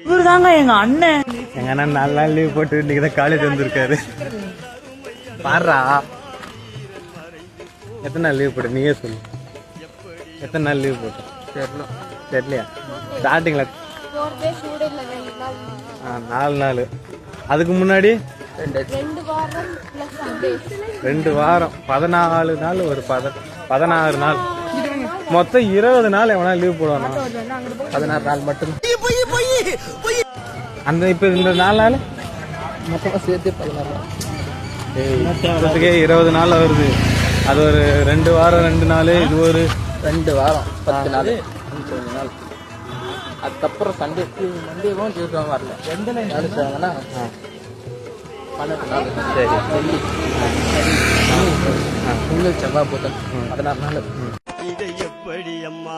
இவரு தாங்க எங்க அண்ணன். எங்க அண்ணன் 4 நாள் லீவ் போட்டு இன்னைக்குதான் காலேஜ் வந்திருக்காரு. பாடுறா எத்தனை நாள் லீவ் போட்டு நீயே சொல்லு. எத்தனை நாள் லீவ் போட்டு தெரியலையா? ஸ்டார்டிங்ல 4 நாள். அதுக்கு முன்னாடி 2 வாரம் 14 நாள். ஒரு 16 நாள். மொத்தம் 20 நாள் எவனா லீவ் போடுவானா? 16 நாள் மட்டும். அந்த இப்ப இந்த 4 நாள் மொத்தமா சேர்த்து 16 நாள். 20 நாள் வருது. அது ஒரு 2 வாரம் 2 நாள். இது ஒரு 2 வாரம் 10 நாள் 25 நாள். அதுக்கப்புறம் சண்டே மண்டேவும் டியூஸ்டேவும் வரல. எந்த நாள் செய்வாங்கன்னா 12 நாள். சரி வெள்ளி திங்கள் செவ்வாய் புதன் 16 நாள். இதை எப்படி அம்மா